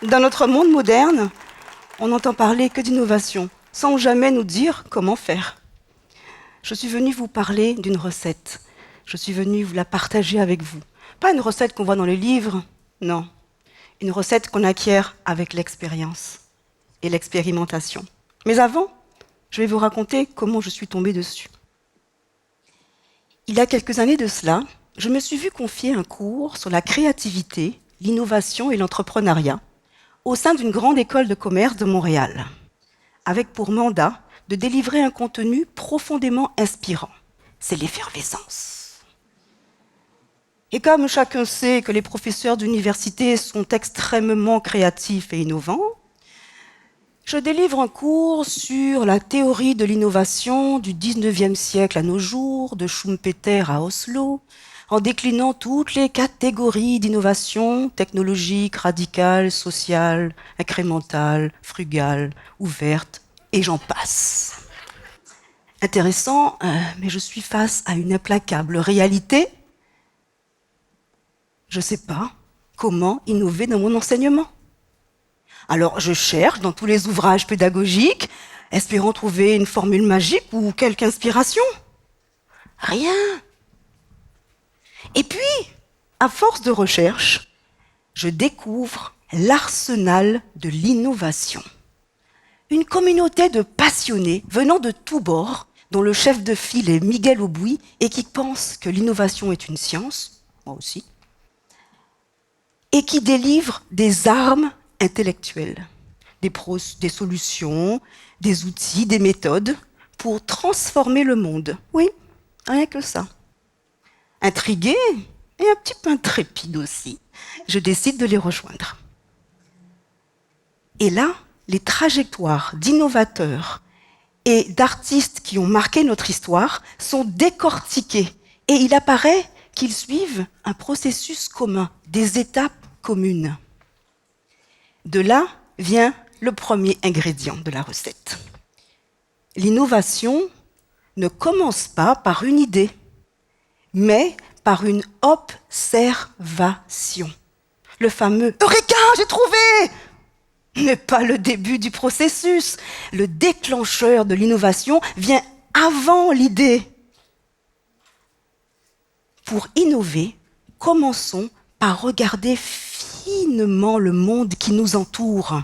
Dans notre monde moderne, on n'entend parler que d'innovation, sans jamais nous dire comment faire. Je suis venue vous parler d'une recette. Je suis venue vous la partager avec vous. Pas une recette qu'on voit dans les livres, non. Une recette qu'on acquiert avec l'expérience et l'expérimentation. Mais avant, je vais vous raconter comment je suis tombée dessus. Il y a quelques années de cela, je me suis vue confier un cours sur la créativité, l'innovation et l'entrepreneuriat au sein d'une grande école de commerce de Montréal, avec pour mandat de délivrer un contenu profondément inspirant. C'est l'effervescence. Et comme chacun sait que les professeurs d'université sont extrêmement créatifs et innovants, je délivre un cours sur la théorie de l'innovation du 19e siècle à nos jours, de Schumpeter à Oslo, en déclinant toutes les catégories d'innovation technologique, radicale, sociale, incrémentale, frugale, ouverte, et j'en passe. Intéressant, mais je suis face à une implacable réalité. Je ne sais pas comment innover dans mon enseignement. Alors je cherche dans tous les ouvrages pédagogiques, espérant trouver une formule magique ou quelque inspiration. Rien. Et puis, à force de recherche, je découvre l'arsenal de l'innovation. Une communauté de passionnés venant de tous bords, dont le chef de file est Miguel Aubuy et qui pense que l'innovation est une science, moi aussi, et qui délivre des armes intellectuelles, des solutions, des outils, des méthodes pour transformer le monde. Oui, rien que ça. Intriguée et un petit peu intrépide aussi, je décide de les rejoindre. Et là, les trajectoires d'innovateurs et d'artistes qui ont marqué notre histoire sont décortiquées et il apparaît qu'ils suivent un processus commun, des étapes communes. De là vient le premier ingrédient de la recette. L'innovation ne commence pas par une idée, mais par une observation. Le fameux « Eureka, j'ai trouvé !» n'est pas le début du processus. Le déclencheur de l'innovation vient avant l'idée. Pour innover, commençons par regarder finement le monde qui nous entoure.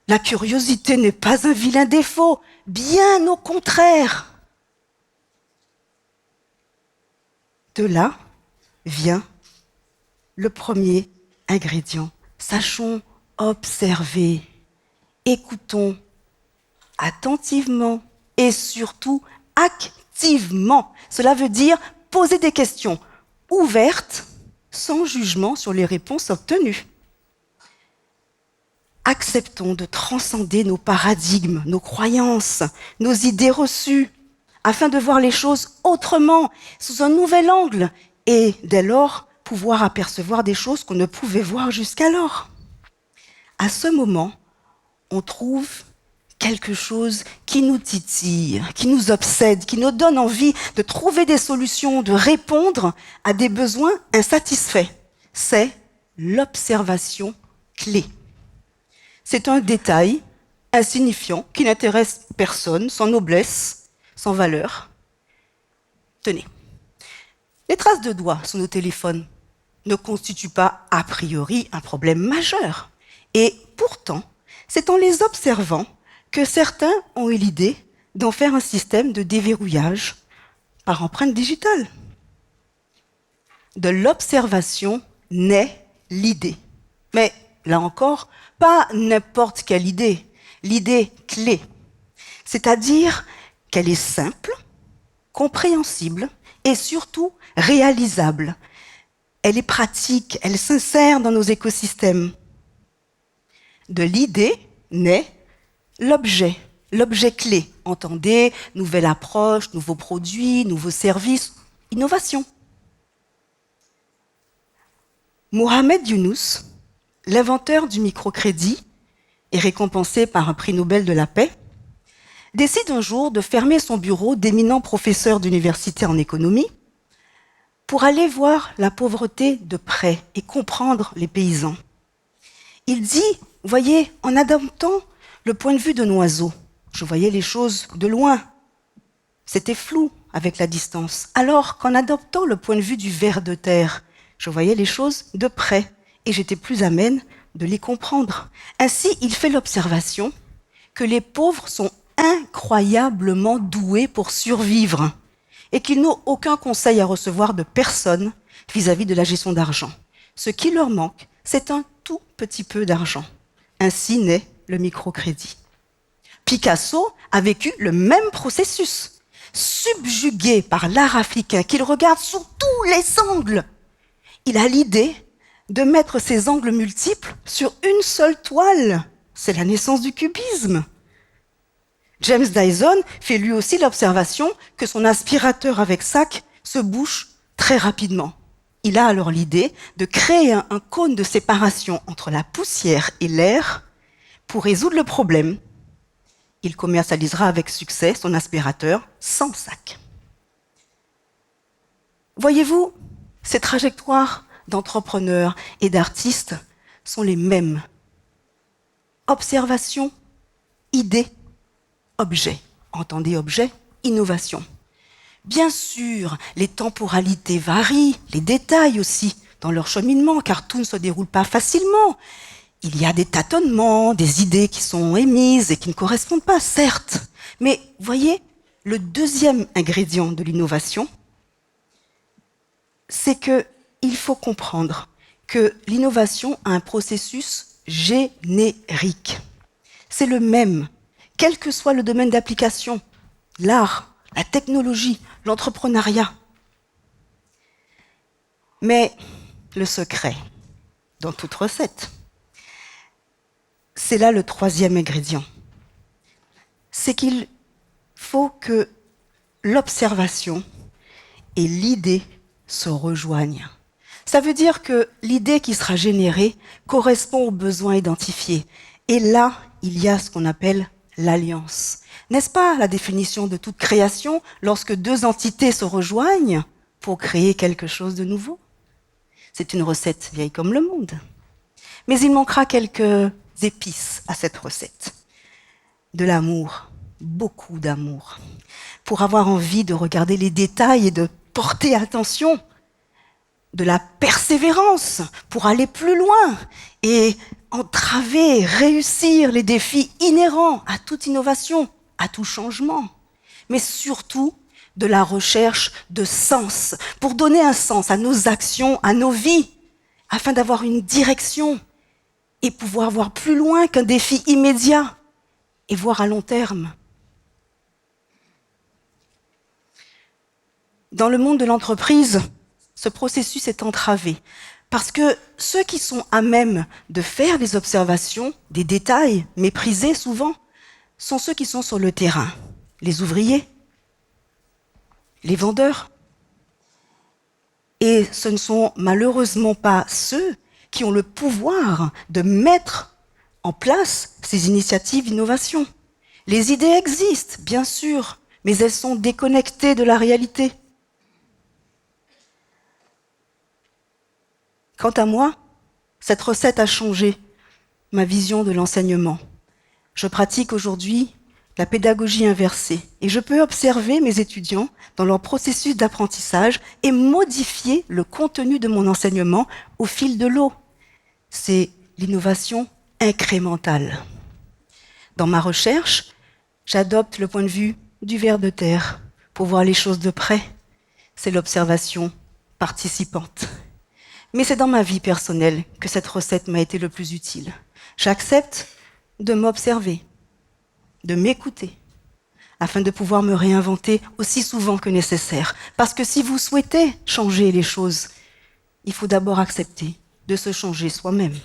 La curiosité n'est pas un vilain défaut, bien au contraire. De là vient le premier ingrédient. Sachons observer, écoutons attentivement et surtout activement. Cela veut dire poser des questions ouvertes, sans jugement sur les réponses obtenues. Acceptons de transcender nos paradigmes, nos croyances, nos idées reçues, afin de voir les choses autrement, sous un nouvel angle, et dès lors, pouvoir apercevoir des choses qu'on ne pouvait voir jusqu'alors. À ce moment, on trouve quelque chose qui nous titille, qui nous obsède, qui nous donne envie de trouver des solutions, de répondre à des besoins insatisfaits. C'est l'observation clé. C'est un détail insignifiant qui n'intéresse personne, sans noblesse, sans valeur. Tenez, les traces de doigts sur nos téléphones ne constituent pas a priori un problème majeur. Et pourtant, c'est en les observant que certains ont eu l'idée d'en faire un système de déverrouillage par empreinte digitale. De l'observation naît l'idée. Mais là encore, pas n'importe quelle idée, l'idée clé. C'est-à-dire qu'elle est simple, compréhensible et surtout réalisable. Elle est pratique, elle s'insère dans nos écosystèmes. De l'idée naît l'objet clé. Entendez, nouvelle approche, nouveaux produits, nouveaux services, innovation. Mohamed Younous, l'inventeur du microcrédit et récompensé par un prix Nobel de la paix, décide un jour de fermer son bureau d'éminent professeur d'université en économie pour aller voir la pauvreté de près et comprendre les paysans. Il dit, vous voyez, en adoptant le point de vue d'un oiseau, je voyais les choses de loin. C'était flou avec la distance. Alors qu'en adoptant le point de vue du ver de terre, je voyais les choses de près et j'étais plus amène de les comprendre. Ainsi, il fait l'observation que les pauvres sont incroyablement doués pour survivre et qu'ils n'ont aucun conseil à recevoir de personne vis-à-vis de la gestion d'argent. Ce qui leur manque, c'est un tout petit peu d'argent. Ainsi naît le microcrédit. Picasso a vécu le même processus, subjugué par l'art africain qu'il regarde sous tous les angles. Il a l'idée de mettre ces angles multiples sur une seule toile. C'est la naissance du cubisme. James Dyson fait lui aussi l'observation que son aspirateur avec sac se bouche très rapidement. Il a alors l'idée de créer un cône de séparation entre la poussière et l'air pour résoudre le problème. Il commercialisera avec succès son aspirateur sans sac. Voyez-vous, ces trajectoires d'entrepreneurs et d'artistes sont les mêmes. Observation, idée, objet. Entendez objet, innovation. Bien sûr, les temporalités varient, les détails aussi, dans leur cheminement, car tout ne se déroule pas facilement. Il y a des tâtonnements, des idées qui sont émises et qui ne correspondent pas, certes. Mais voyez, le deuxième ingrédient de l'innovation, c'est qu'il faut comprendre que l'innovation a un processus générique. C'est le même, quel que soit le domaine d'application, l'art, la technologie, l'entrepreneuriat. Mais le secret, dans toute recette, c'est là le troisième ingrédient. C'est qu'il faut que l'observation et l'idée se rejoignent. Ça veut dire que l'idée qui sera générée correspond aux besoins identifiés. Et là, il y a ce qu'on appelle l'alliance. N'est-ce pas la définition de toute création lorsque deux entités se rejoignent pour créer quelque chose de nouveau? C'est une recette vieille comme le monde. Mais il manquera quelques épices à cette recette. De l'amour, beaucoup d'amour, pour avoir envie de regarder les détails et de porter attention. De la persévérance pour aller plus loin et entraver, réussir les défis inhérents à toute innovation, à tout changement. Mais surtout, de la recherche de sens, pour donner un sens à nos actions, à nos vies, afin d'avoir une direction et pouvoir voir plus loin qu'un défi immédiat et voir à long terme. Dans le monde de l'entreprise, ce processus est entravé parce que ceux qui sont à même de faire des observations, des détails méprisés souvent, sont ceux qui sont sur le terrain, les ouvriers, les vendeurs. Et ce ne sont malheureusement pas ceux qui ont le pouvoir de mettre en place ces initiatives d'innovation. Les idées existent, bien sûr, mais elles sont déconnectées de la réalité. Quant à moi, cette recette a changé ma vision de l'enseignement. Je pratique aujourd'hui la pédagogie inversée et je peux observer mes étudiants dans leur processus d'apprentissage et modifier le contenu de mon enseignement au fil de l'eau. C'est l'innovation incrémentale. Dans ma recherche, j'adopte le point de vue du ver de terre pour voir les choses de près. C'est l'observation participante. Mais c'est dans ma vie personnelle que cette recette m'a été le plus utile. J'accepte de m'observer, de m'écouter, afin de pouvoir me réinventer aussi souvent que nécessaire. Parce que si vous souhaitez changer les choses, il faut d'abord accepter de se changer soi-même.